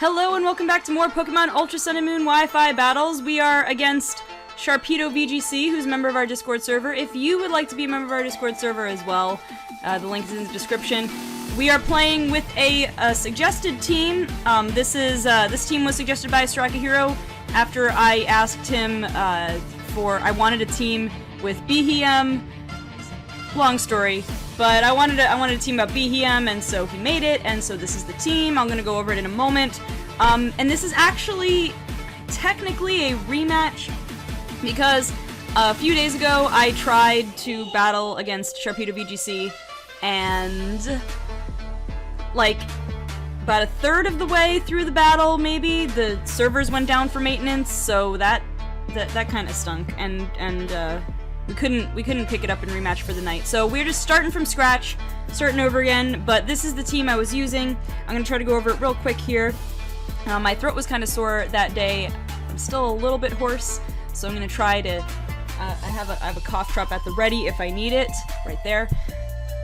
Hello and welcome back to more Pokemon Ultra Sun and Moon Wi-Fi battles. We are against SharpedoVGC, who's a member of our Discord server. If you would like to be a member of our Discord server as well, the link is in the description. We are playing with a suggested team. This team was suggested by Straka Hero after I asked him I wanted a team with Behem. Long story. But I wanted a team about Behem, and so he made it, and so this is the team. I'm gonna go over it in a moment. And this is actually technically a rematch because a few days ago I tried to battle against SharpedoVGC, and like about a third of the way through the battle, maybe the servers went down for maintenance, so that kind of stunk, and we couldn't pick it up and rematch for the night. So we're just starting from scratch, starting over again, but this is the team I was using. I'm gonna try to go over it real quick here. My throat was kind of sore that day. I'm still a little bit hoarse, so I'm gonna try to, I have a cough drop at the ready if I need it, right there.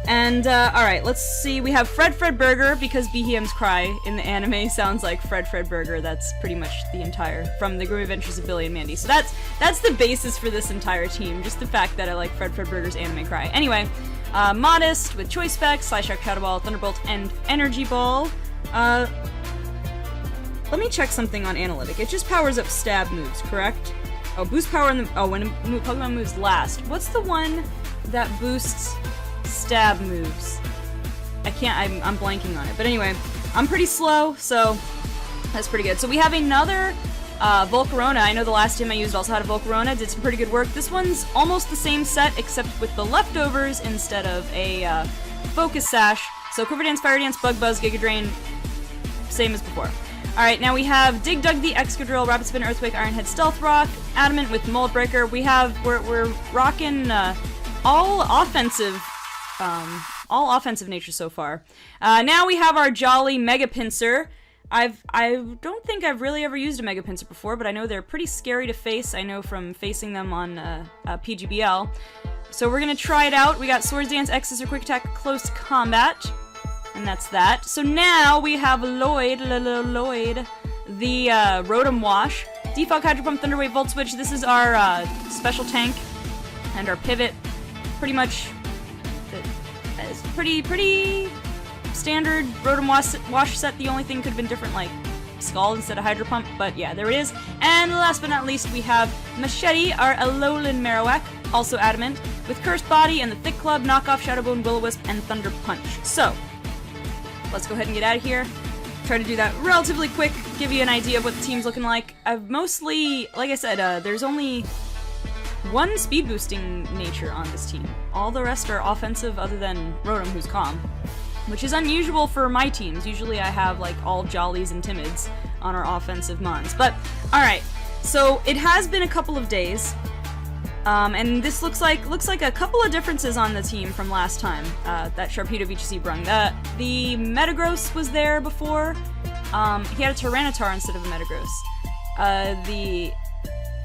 And, alright, let's see, we have Fred Burger, because Behem's cry in the anime sounds like Fred Burger. That's pretty much the entire, from the Grim Adventures of Billy and Mandy. So that's the basis for this entire team, just the fact that I like Fred Burger's anime cry. Anyway, Modest with Choice Specs, Psyshock, Shadow Ball, Thunderbolt, and Energy Ball. Let me check something on Analytic. It just powers up stab moves, correct? Oh, boost power in the, oh, when a Pokemon moves last. What's the one that boosts stab moves? I'm blanking on it. But anyway, I'm pretty slow, so that's pretty good. So we have another Volcarona. I know the last team I used also had a Volcarona, did some pretty good work. This one's almost the same set, except with the leftovers instead of a Focus Sash. So Quiver Dance, Fire Dance, Bug Buzz, Giga Drain, same as before. Alright, now we have Dig Dug the Excadrill, Rapid Spin, Earthquake, Iron Head, Stealth Rock, Adamant with Mold Breaker. We're rocking all offensive nature so far. Now we have our Jolly Mega Pinsir. I don't think I've really ever used a Mega Pinsir before, but I know they're pretty scary to face. I know from facing them on PGBL. So we're gonna try it out. We got Swords Dance, X or Quick Attack, Close Combat, and that's that. So now we have Lloyd, the Rotom Wash, Defog, Hydro Pump, Thunder Wave, Volt Switch. This is our special tank and our pivot. Pretty much. It's pretty standard Rotom wash set. The only thing could have been different, like Scald instead of Hydro Pump, but yeah, there it is. And last but not least, we have Machete, our Alolan Marowak, also Adamant, with Cursed Body and the Thick Club, Knockoff, Shadow Bone, Will-O-Wisp, and Thunder Punch. So, let's go ahead and get out of here. Try to do that relatively quick, give you an idea of what the team's looking like. I've mostly, like I said, there's only one speed boosting nature on this team. All the rest are offensive other than Rotom, who's calm, which is unusual for my teams. Usually I have like all Jollies and Timids on our offensive mons. But alright, so it has been a couple of days, and this looks like a couple of differences on the team from last time that SharpedoVGC brung. The Metagross was there before. He had a Tyranitar instead of a Metagross.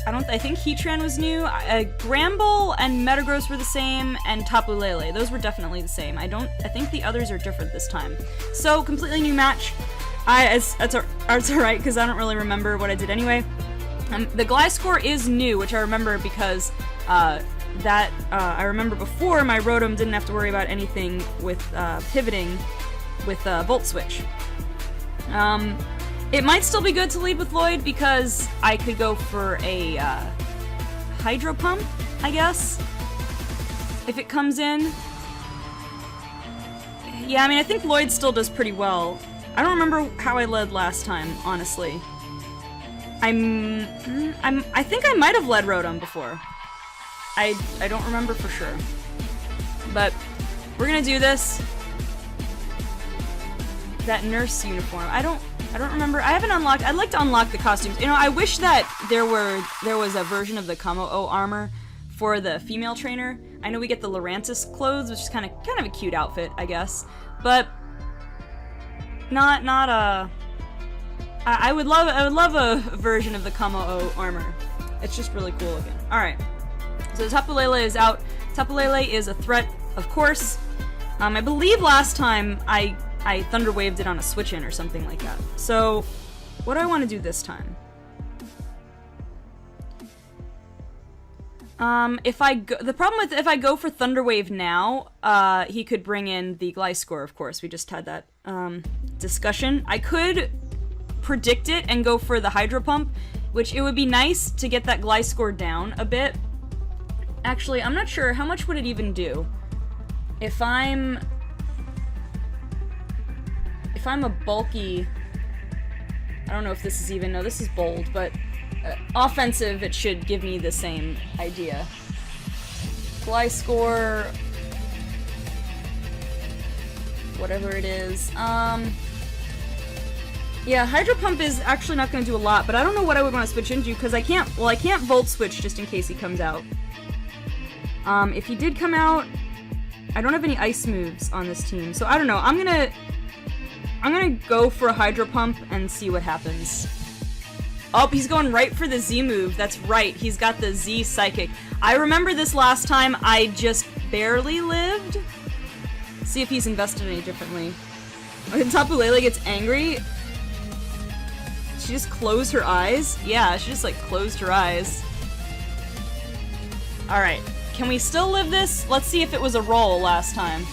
I think Heatran was new. Gramble and Metagross were the same, and Tapu Lele. Those were definitely the same. I think the others are different this time. So, completely new match. It's alright, because I don't really remember what I did anyway. The Gliscor is new, which I remember because, I remember before my Rotom didn't have to worry about anything with, pivoting with, Volt Switch. It might still be good to lead with Lloyd because I could go for a Hydro Pump, I guess, if it comes in. Yeah, I mean, I think Lloyd still does pretty well. I don't remember how I led last time, honestly. I think I might have led Rotom before. I don't remember for sure. But we're gonna do this. That nurse uniform. I don't remember. I haven't unlocked. I'd like to unlock the costumes. You know, I wish that there was a version of the Kamo-O armor for the female trainer. I know we get the Lurantis clothes, which is kind of a cute outfit, I guess. But not a. I would love a version of the Kamo-O armor. It's just really cool looking. All right. So Tapu Lele is out. Tapu Lele is a threat, of course. I believe last time I Thunder Waved it on a switch-in or something like that. So What do I want to do this time? The problem with if I go for Thunderwave now, he could bring in the Gliscor, of course. We just had that discussion. I could predict it and go for the Hydro Pump, which it would be nice to get that Gliscor down a bit. Actually, I'm not sure. How much would it even do? If I'm a bulky... I don't know if this is even... No, this is bold, but... offensive, it should give me the same idea. Gliscor... whatever it is. Yeah, Hydro Pump is actually not going to do a lot, but I don't know what I would want to switch into, because I can't Volt Switch just in case he comes out. If he did come out, I don't have any ice moves on this team, so I don't know. I'm gonna go for a Hydro Pump and see what happens. Oh, he's going right for the Z move. That's right, he's got the Z Psychic. I remember this last time, I just barely lived. See if he's invested any differently. When Tapu Lele gets angry, she just closed her eyes? Yeah, she just like closed her eyes. Alright, can we still live this? Let's see if it was a roll last time.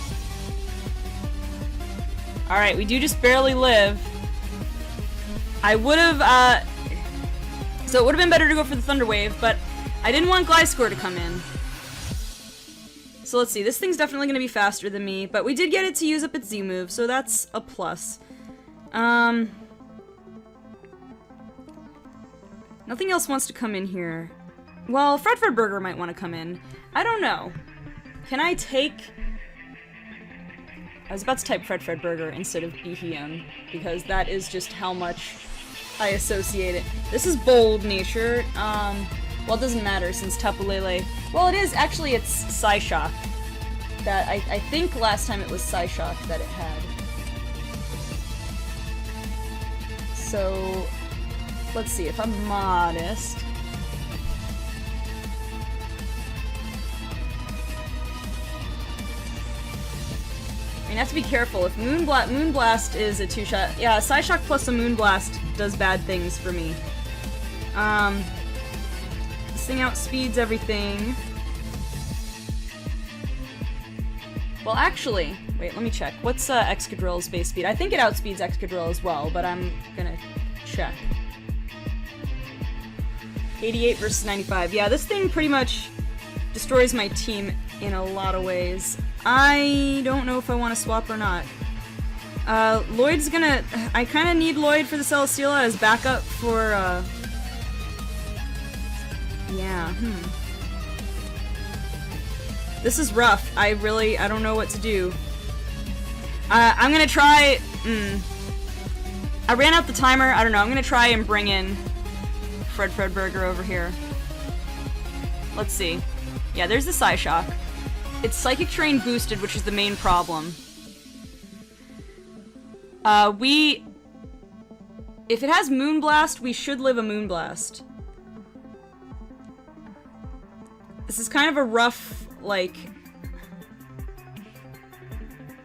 Alright, we do just barely live. I would've, so it would've been better to go for the Thunder Wave, but I didn't want Gliscor to come in. So let's see, this thing's definitely gonna be faster than me, but we did get it to use up its Z move, so that's a plus. Nothing else wants to come in here. Well, Fred Burger might want to come in. I don't know. Can I take... I was about to type Fred Burger instead of Behem, because that is just how much I associate it. This is bold nature. Well, it doesn't matter since Tapu Lele... Well, it is. Actually, it's Psyshock. That I think last time it was Psyshock that it had. So... let's see, if I'm modest... I mean, I have to be careful. If Moonblast is a two-shot... Yeah, Psyshock plus a Moonblast does bad things for me. This thing outspeeds everything. Well, actually... Wait, let me check. What's Excadrill's base speed? I think it outspeeds Excadrill as well, but I'm gonna check. 88 versus 95. Yeah, this thing pretty much destroys my team in a lot of ways. I don't know if I want to swap or not. Lloyd's gonna... I kind of need Lloyd for the Celesteela as backup for, yeah, This is rough. I don't know what to do. I'm gonna try... I ran out the timer. I don't know. I'm gonna try and bring in Fred Burger over here. Let's see. Yeah, there's the Psyshock. It's Psychic Terrain boosted, which is the main problem. If it has Moonblast, we should live a Moonblast. This is kind of a rough, like...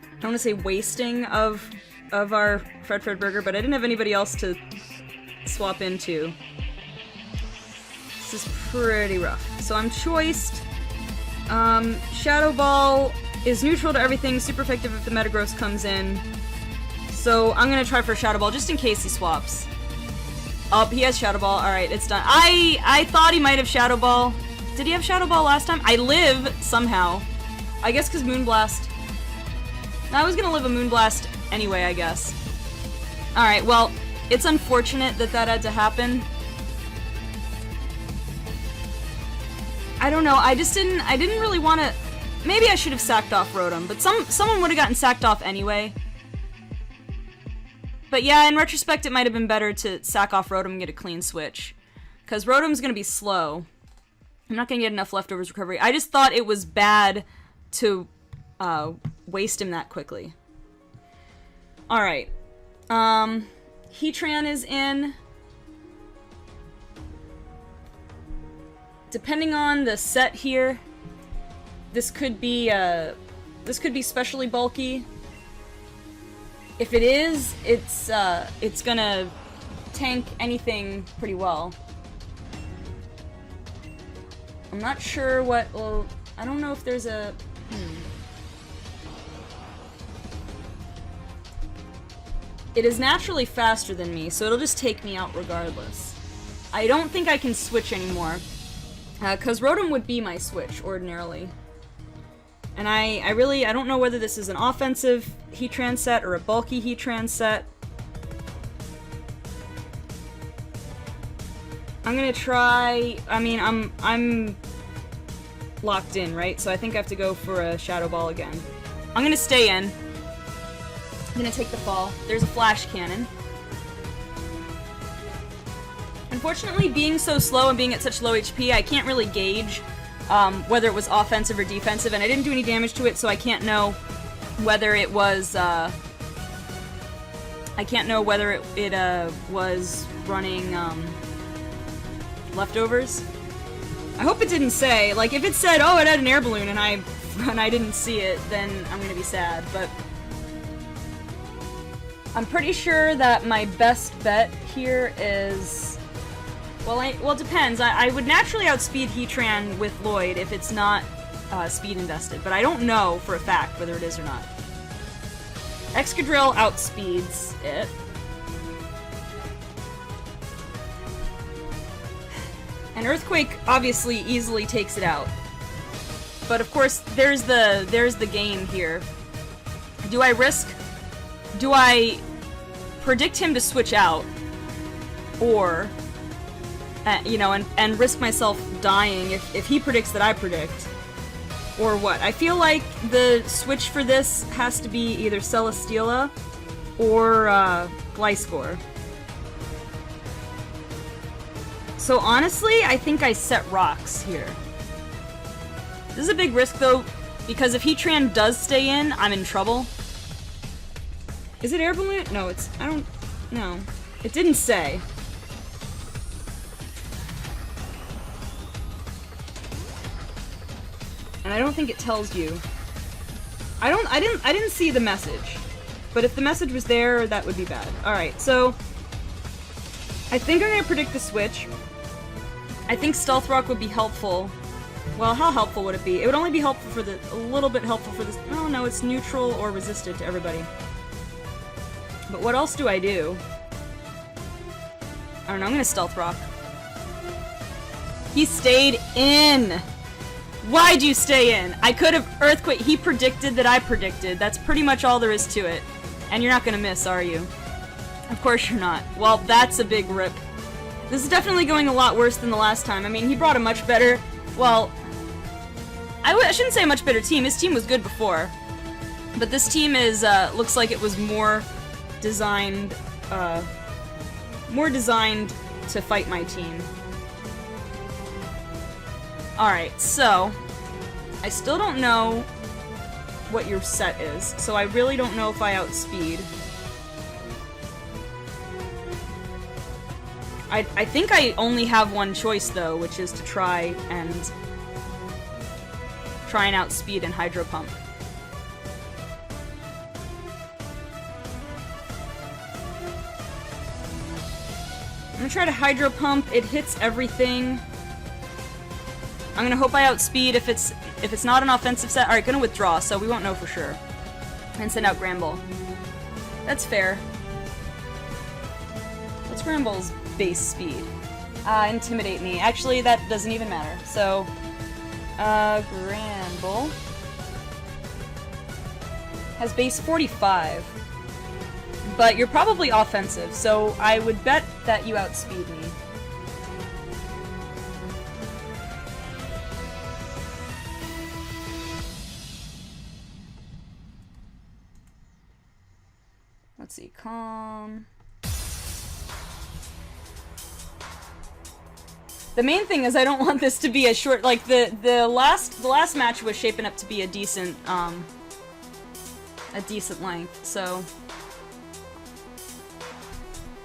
I don't want to say wasting of our Fred Burger, but I didn't have anybody else to swap into. This is pretty rough. So I'm choiced. Shadow Ball is neutral to everything, super effective if the Metagross comes in. So I'm gonna try for Shadow Ball just in case he swaps. Oh, he has Shadow Ball. Alright, it's done. I thought he might have Shadow Ball. Did he have Shadow Ball last time? I live somehow. I guess because Moonblast. No, I was gonna live a Moonblast anyway, I guess. Alright, well, it's unfortunate that that had to happen. I don't know, I didn't really want to... Maybe I should have sacked off Rotom, but someone would have gotten sacked off anyway. But yeah, in retrospect, it might have been better to sack off Rotom and get a clean switch. Because Rotom's going to be slow. I'm not going to get enough leftovers recovery. I just thought it was bad to waste him that quickly. Alright. Heatran is in... Depending on the set here, this could be specially bulky. If it is, it's gonna tank anything pretty well. I'm not sure what... Well, I don't know if there's a... It is naturally faster than me, so it'll just take me out regardless. I don't think I can switch anymore. Because Rotom would be my switch, ordinarily. And I don't know whether this is an offensive Heatran set or a bulky Heatran set. I'm gonna try... I mean, I'm locked in, right? So I think I have to go for a Shadow Ball again. I'm gonna stay in. I'm gonna take the fall. There's a Flash Cannon. Unfortunately, being so slow and being at such low HP, I can't really gauge whether it was offensive or defensive, and I didn't do any damage to it, so I can't know whether it was, I can't know whether it was running, leftovers. I hope it didn't say, like, if it said, oh, it had an air balloon and I didn't see it, then I'm gonna be sad, but I'm pretty sure that my best bet here is, well, it depends. I would naturally outspeed Heatran with Lloyd if it's not speed invested, but I don't know for a fact whether it is or not. Excadrill outspeeds it. And Earthquake obviously easily takes it out. But of course, there's the game here. Do I predict him to switch out, or you know, and risk myself dying if he predicts that I predict, or what? I feel like the switch for this has to be either Celesteela or Gliscor. So honestly, I think I set rocks here. This is a big risk though, because if Heatran does stay in, I'm in trouble. Is it air balloon? No, it's... I don't... No. It didn't say. And I don't think it tells you. I didn't see the message. But if the message was there, that would be bad. Alright, so... I think I'm gonna predict the switch. I think Stealth Rock would be helpful. Well, how helpful would it be? It would only be helpful for the... a little bit helpful for this... Oh no, it's neutral or resisted to everybody. But what else do I do? I don't know, I'm gonna Stealth Rock. He stayed in! Why'd you stay in? I could have Earthquake. He predicted that I predicted. That's pretty much all there is to it. And you're not gonna miss, are you? Of course you're not. Well, that's a big rip. This is definitely going a lot worse than the last time. I mean, he brought a much better... Well... I shouldn't say a much better team. His team was good before. But this team is, looks like it was more designed to fight my team. Alright, so I still don't know what your set is, so I really don't know if I outspeed. I think I only have one choice though, which is to try and outspeed and Hydro Pump. I'm gonna try to Hydro Pump. It hits everything. I'm gonna hope I outspeed if it's not an offensive set. Alright, gonna withdraw, so we won't know for sure. And send out Gramble. That's fair. What's Gramble's base speed? Intimidate me. Actually, that doesn't even matter. So, Gramble has base 45. But you're probably offensive, so I would bet that you outspeed me. Let's see, calm. The main thing is I don't want this to be a short, like the last match was shaping up to be a decent length, so.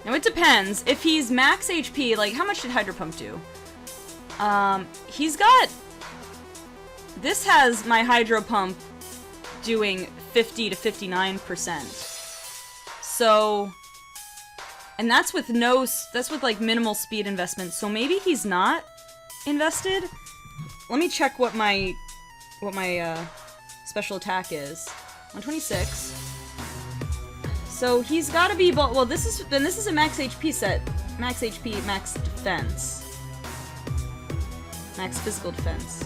Now it depends. If he's max HP, like how much did Hydro Pump do? He's got... This has my Hydro Pump doing 50 to 59%. So... And that's with that's with like minimal speed investment, so maybe he's not invested? Let me check what my special attack is. 126. So he's gotta be, well this is a max HP set. Max HP, max defense. Max physical defense.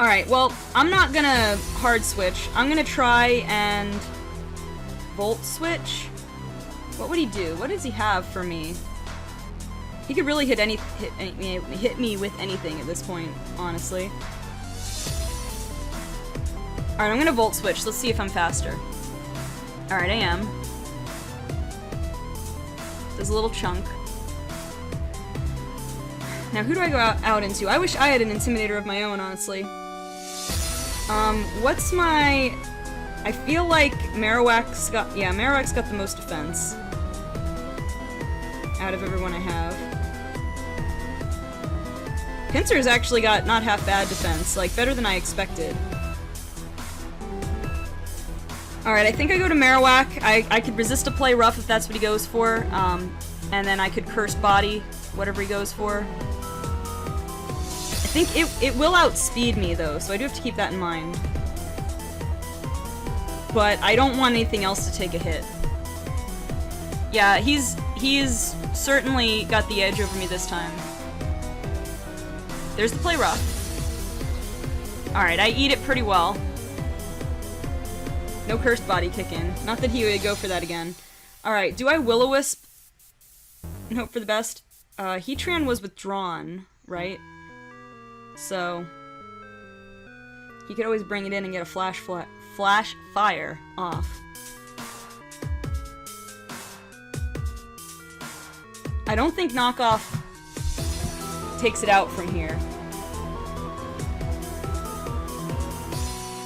Alright, well, I'm not gonna hard switch. I'm gonna try and volt switch. What would he do? What does he have for me? He could really hit me with anything at this point, honestly. Alright, I'm gonna volt switch. Let's see if I'm faster. Alright, I am. Does a little chunk. Now, who do I go out into? I wish I had an Intimidator of my own, honestly. What's my... I feel like Marowak's got... Yeah, Marowak's got the most defense. Out of everyone I have. Pinsir's actually got not half bad defense, like, better than I expected. Alright, I think I go to Marowak. I could resist a play rough if that's what he goes for, and then I could curse body, whatever he goes for. I think it will outspeed me, though, so I do have to keep that in mind. But I don't want anything else to take a hit. Yeah, he's certainly got the edge over me this time. There's the play rough. Alright, I eat it pretty well. No cursed body kick in. Not that he would go for that again. Alright, do I Will-O-Wisp and hope for the best? Heatran was withdrawn, right? So he could always bring it in and get a flash fire off. I don't think knockoff takes it out from here.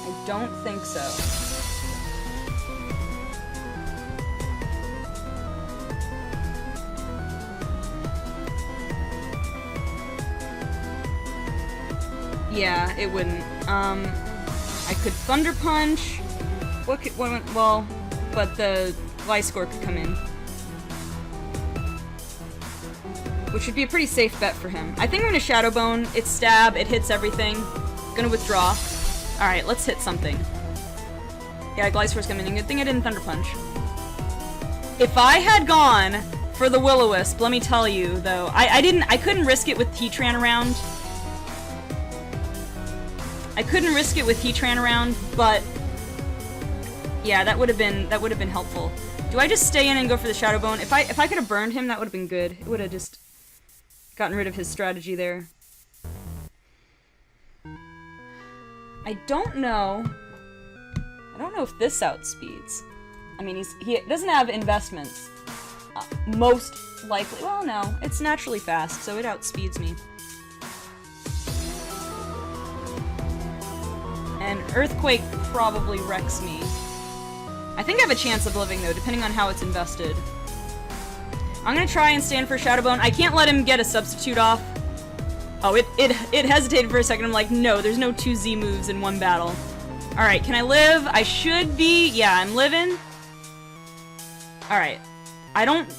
I don't think so. Yeah, it wouldn't. I could Thunder Punch. Well, but the Gliscor could come in. Which would be a pretty safe bet for him. I think I'm gonna Shadow Bone. It's stab, it hits everything. Gonna withdraw. Alright, let's hit something. Yeah, Gliscor's coming in. Good thing I didn't Thunder Punch. If I had gone for the Will-O-Wisp, let me tell you, though, I couldn't risk it with Heatran around. I couldn't risk it with Heatran around, but yeah, that would have been helpful. Do I just stay in and go for the Shadow Bone? If I could have burned him, that would have been good. It would have just gotten rid of his strategy there. I don't know if this outspeeds. I mean, he doesn't have investments. Most likely, well, no, it's naturally fast, so it outspeeds me. And Earthquake probably wrecks me. I think I have a chance of living, though, depending on how it's invested. I'm gonna try and stand for Shadow Bone. I can't let him get a substitute off. Oh, it hesitated for a second. I'm like, no, there's no 2 Z moves in one battle. Alright, can I live? I should be. Yeah, I'm living. Alright. I don't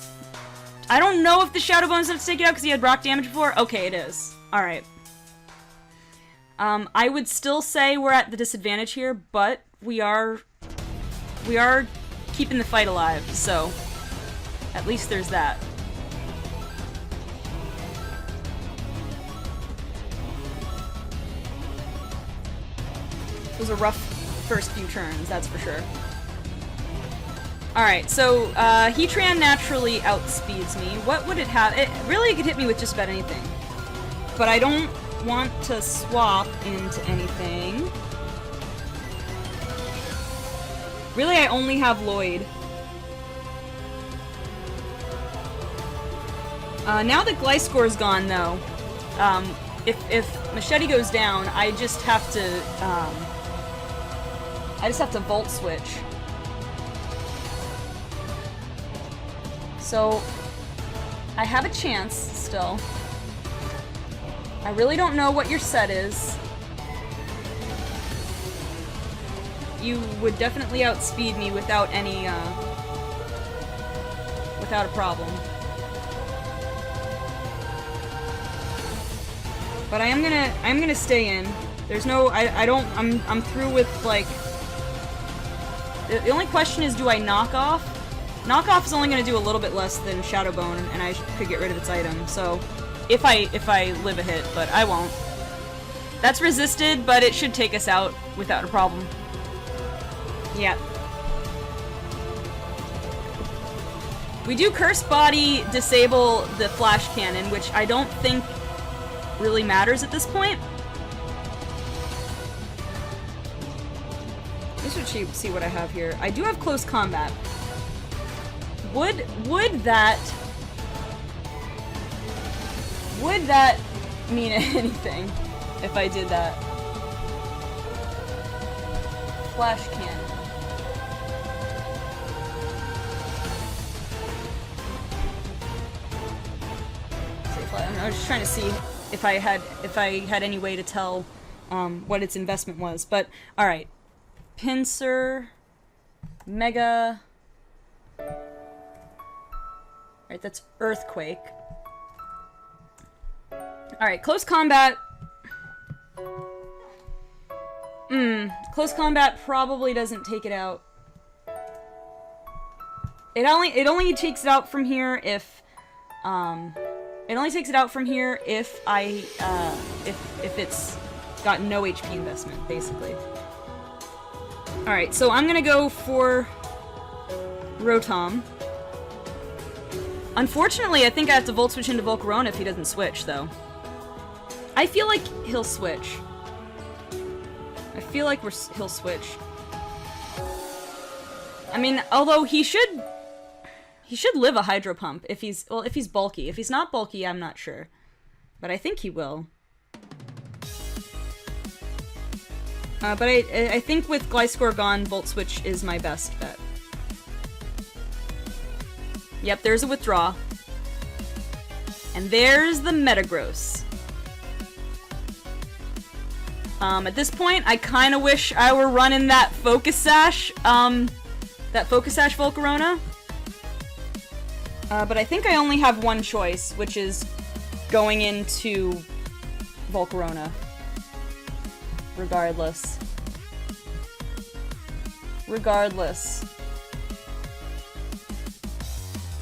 know if the Shadow Bone's enough to take it out because he had rock damage before. Okay, it is. Alright. I would still say we're at the disadvantage here, but we are keeping the fight alive, so at least there's that. It was a rough first few turns, that's for sure. Alright, so Heatran naturally outspeeds me. What would it have? It could hit me with just about anything. But I don't want to swap into anything. Really, I only have Lloyd. Now that Gliscor's gone, though, if Machete goes down, I just have to Volt Switch. So, I have a chance, still. I really don't know what your set is. You would definitely outspeed me without any, without a problem. But I'm gonna stay in. There's no, I'm through with, like, the only question is, do I knock off? Knockoff is only gonna do a little bit less than Shadowbone, and I could get rid of its item, so if I live a hit, but I won't. That's resisted, but it should take us out without a problem. Yeah. We do Curse Body disable the Flash Cannon, which I don't think really matters at this point. Let's see what I have here. I do have Close Combat. Would that mean anything if I did that? Flash Cannon. I was just trying to see if I had any way to tell what its investment was. But all right, Pincer, Mega. All right, that's Earthquake. All right, Close Combat. Close Combat probably doesn't take it out. It only takes it out from here if if it's got no HP investment, basically. All right, so I'm gonna go for Rotom. Unfortunately, I think I have to Volt Switch into Volcarona if he doesn't switch, though. I feel like he'll switch. I feel like he'll switch. I mean, although he should live a Hydro Pump if he's bulky. If he's not bulky, I'm not sure, but I think he will. But I think with Gliscor gone, Volt Switch is my best bet. Yep, there's a withdraw. And there's the Metagross. At this point, I kind of wish I were running that Focus Sash, Volcarona. But I think I only have one choice, which is going into Volcarona. Regardless.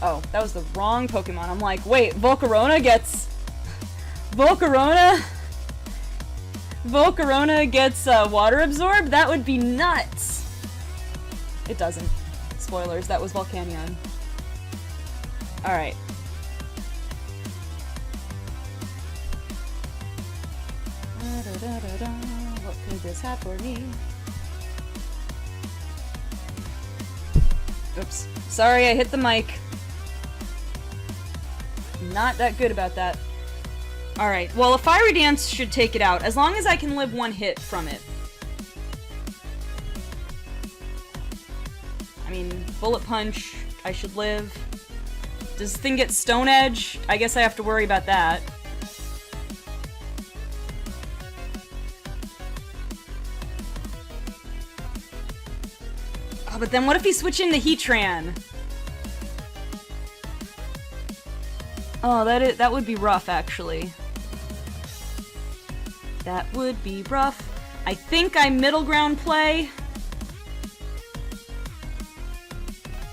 Oh, that was the wrong Pokemon. I'm like, wait, Volcarona gets water absorbed? That would be nuts. It doesn't. Spoilers, that was Volcanion. Alright. What could this have for me? Oops. Sorry, I hit the mic. Not that good about that. Alright, well, a Fiery Dance should take it out, as long as I can live one hit from it. I mean, Bullet Punch, I should live. Does this thing get Stone Edge? I guess I have to worry about that. Oh, but then what if he switch into Heatran? Oh, that would be rough, actually. That would be rough. I think I middle ground play.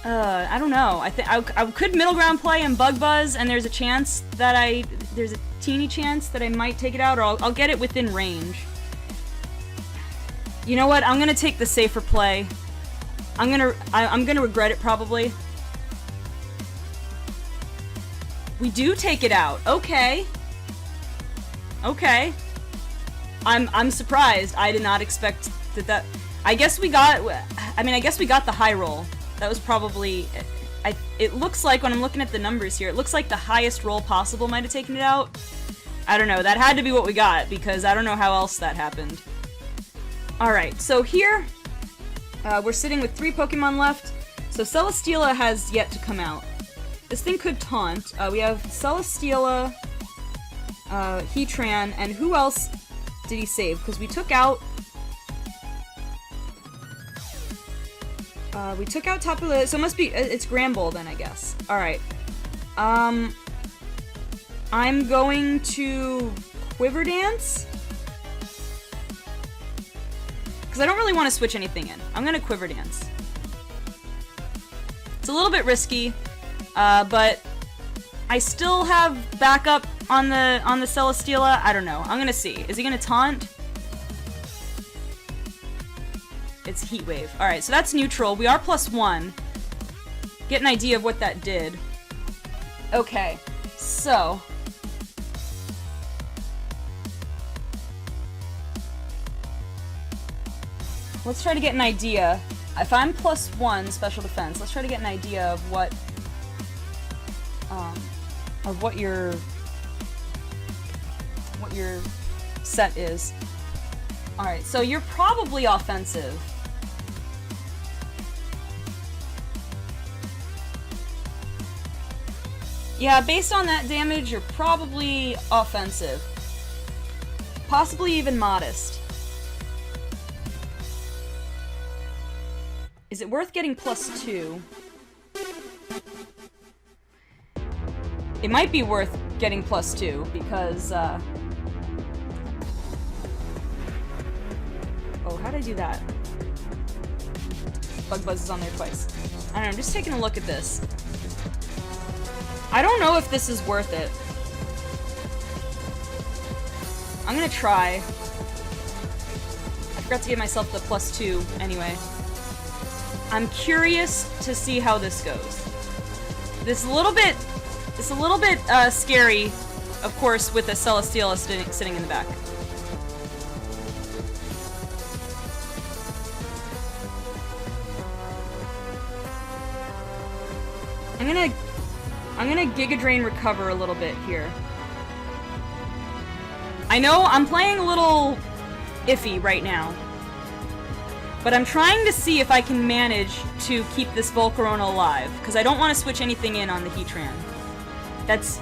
I don't know. I think I could middle ground play and Bug Buzz, and there's a chance that there's a teeny chance that I might take it out, or I'll get it within range. You know what? I'm gonna take the safer play. I'm gonna regret it probably. We do take it out. Okay. Okay. I'm surprised. I did not expect that. I guess we got the high roll. That was probably. It looks like when I'm looking at the numbers here, it looks like the highest roll possible might have taken it out. I don't know. That had to be what we got because I don't know how else that happened. All right. So here, we're sitting with 3 Pokemon left. So Celesteela has yet to come out. This thing could taunt. We have Celesteela, Heatran, and who else did he save? Because we took out We took out Tapu Lele, so it must be, it's Granbull then, I guess. Alright. I'm going to Quiver Dance. Because I don't really want to switch anything in. I'm going to Quiver Dance. It's a little bit risky, but I still have backup on the Celesteela. I don't know. I'm going to see. Is he going to taunt? It's Heat Wave. Alright, so that's neutral. We are +1. Get an idea of what that did. Okay, so... let's try to get an idea. If I'm +1 special defense, let's try to get an idea of what your set is. Alright, so you're probably offensive. Yeah, based on that damage, you're probably offensive. Possibly even modest. Is it worth getting +2? It might be worth getting +2, because, oh, how'd I do that? Bug Buzz is on there twice. I don't know, I'm just taking a look at this. I don't know if this is worth it. I'm gonna try. I forgot to give myself the +2 anyway. I'm curious to see how this goes. It's a little bit scary, of course, with a Celesteela sitting in the back. I'm gonna Giga Drain recover a little bit here. I know I'm playing a little iffy right now, but I'm trying to see if I can manage to keep this Volcarona alive, because I don't want to switch anything in on the Heatran. That's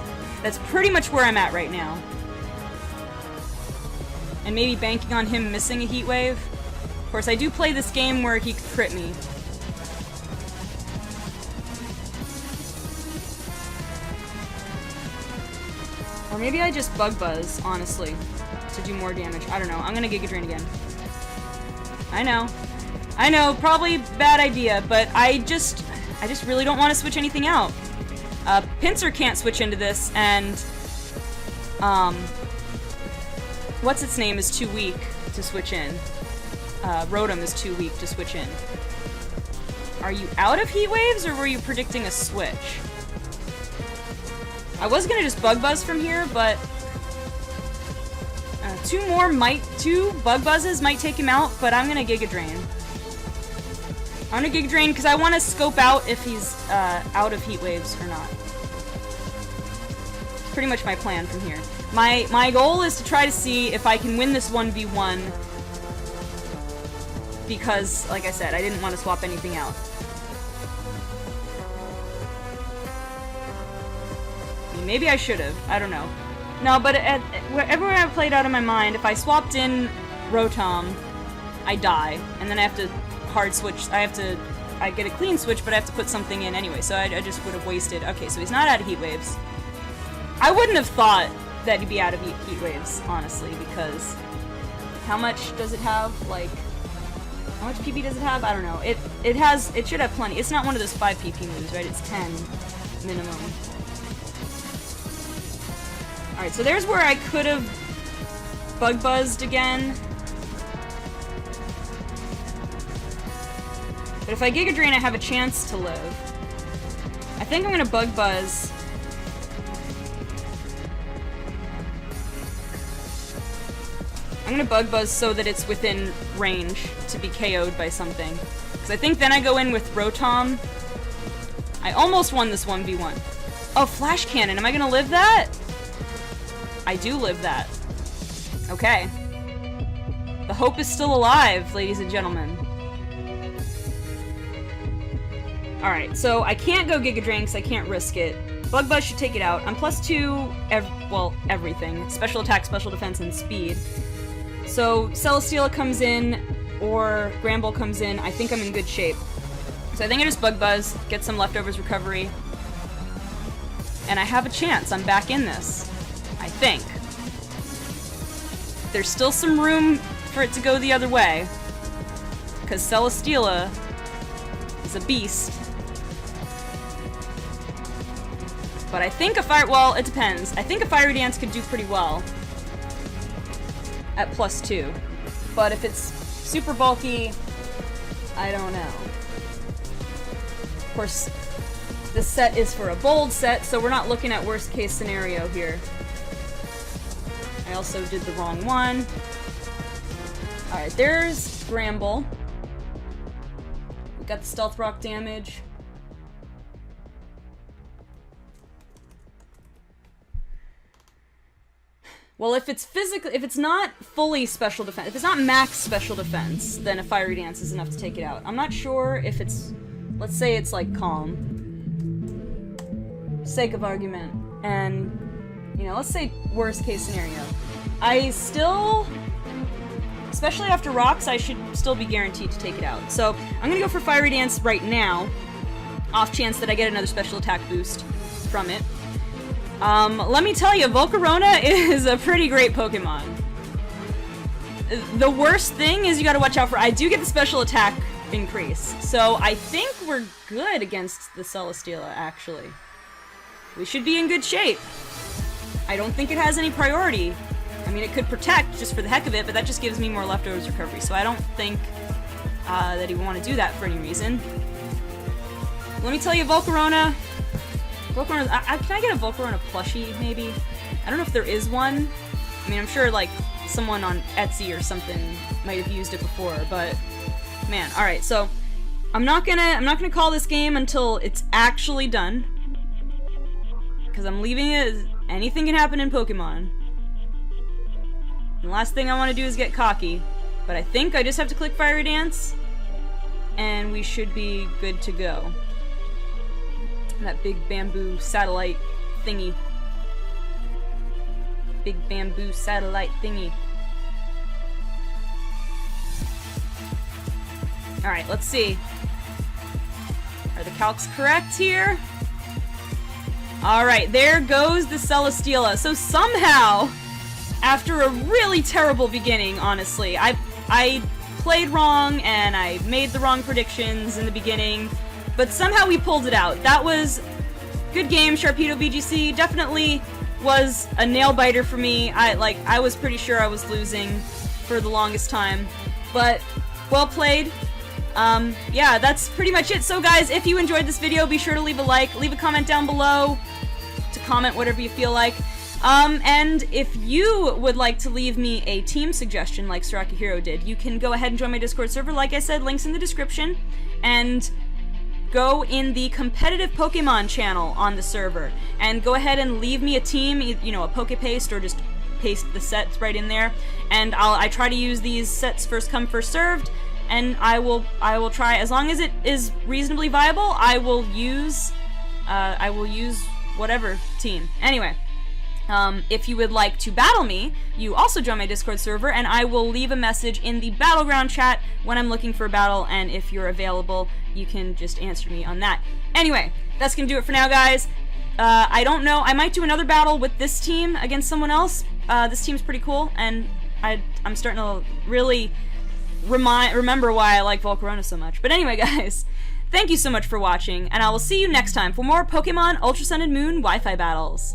pretty much where I'm at right now. And maybe banking on him missing a Heat Wave. Of course, I do play this game where he could crit me. Or maybe I just Bug Buzz, honestly, to do more damage. I don't know. I'm gonna Giga Drain again. I know, probably bad idea, but I just really don't want to switch anything out. Pinsir can't switch into this, and what's its name is too weak to switch in. Rotom is too weak to switch in. Are you out of Heat Waves, or were you predicting a switch? I was gonna just Bug Buzz from here, but two Bug Buzzes might take him out, but I'm gonna Giga Drain. I'm gonna Giga Drain because I want to scope out if he's out of Heat Waves or not. It's pretty much my plan from here. My goal is to try to see if I can win this 1v1 because, like I said, I didn't want to swap anything out. Maybe I should have. I don't know. No, but everywhere I've played out of my mind, if I swapped in Rotom, I die, and then I have to hard switch. I get a clean switch, but I have to put something in anyway, so I just would have wasted. Okay, so he's not out of Heat Waves. I wouldn't have thought that he'd be out of Heat Waves, honestly, because how much does it have? Like, how much PP does it have? I don't know. It should have plenty. It's not one of those 5 PP moves, right? It's 10 minimum. Alright, so there's where I could have Bug Buzzed again. But if I Giga Drain, I have a chance to live. I think I'm gonna Bug Buzz. I'm gonna Bug Buzz so that it's within range to be KO'd by something. Because I think then I go in with Rotom. I almost won this 1v1. Oh, Flash Cannon. Am I gonna live that? I do live that. Okay. The hope is still alive, ladies and gentlemen. Alright, so I can't go Giga Drain because I can't risk it. Bug Buzz should take it out. I'm +2, everything. Special attack, special defense, and speed. So Celesteela comes in, or Granbull comes in. I think I'm in good shape. So I think I just Bug Buzz, get some leftovers recovery, and I have a chance. I'm back in this, I think. There's still some room for it to go the other way, because Celesteela is a beast. But I think a Fire... well, it depends. I think a Fiery Dance could do pretty well at +2. But if it's super bulky, I don't know. Of course, this set is for a bold set, so we're not looking at worst case scenario here. I also did the wrong one. Alright, there's Bramble. We got the Stealth Rock damage. Well, if it's not fully special defense, if it's not max special defense, then a Fiery Dance is enough to take it out. I'm not sure if it's, let's say it's like Calm, sake of argument, and, you know, let's say worst case scenario. I still, especially after Rocks, I should still be guaranteed to take it out. So, I'm gonna go for Fiery Dance right now, off chance that I get another special attack boost from it. Let me tell you, Volcarona is a pretty great Pokemon. The worst thing is you gotta watch out for... I do get the special attack increase, so I think we're good against the Celesteela, actually. We should be in good shape. I don't think it has any priority. I mean, it could protect just for the heck of it, but that just gives me more leftovers recovery, so I don't think that he would want to do that for any reason. Let me tell you, Volcarona... Volcarona, can I get a Volcarona plushie, maybe? I don't know if there is one. I mean, I'm sure, like, someone on Etsy or something might have used it before, but... Man, alright, so... I'm not gonna call this game until it's actually done. Because I'm leaving it as anything can happen in Pokemon. And the last thing I want to do is get cocky. But I think I just have to click Fiery Dance, and we should be good to go. That big bamboo satellite thingy. Big bamboo satellite thingy. Alright, let's see. Are the calcs correct here? Alright, there goes the Celesteela. So somehow, after a really terrible beginning, honestly, I played wrong and I made the wrong predictions in the beginning, but somehow we pulled it out. That was good game, SharpedoVGC. Definitely was a nail biter for me. I was pretty sure I was losing for the longest time, but well played. Yeah, that's pretty much it. So guys, if you enjoyed this video, be sure to leave a like, leave a comment down below to comment whatever you feel like. And if you would like to leave me a team suggestion like Saraki Hero did, you can go ahead and join my Discord server. Like I said, links in the description, and go in the competitive Pokemon channel on the server, and go ahead and leave me a team, you know, a Pokepaste, or just paste the sets right in there, and I try to use these sets first come, first served, and I will try, as long as it is reasonably viable, I will use whatever team. Anyway, if you would like to battle me, you also join my Discord server, and I will leave a message in the Battleground chat when I'm looking for a battle, and if you're available, you can just answer me on that. Anyway, that's gonna do it for now, guys. I don't know, I might do another battle with this team against someone else. This team's pretty cool, and I'm starting to really remember why I like Volcarona so much. But anyway, guys, thank you so much for watching, and I will see you next time for more Pokemon Ultra Sun and Moon Wi-Fi battles.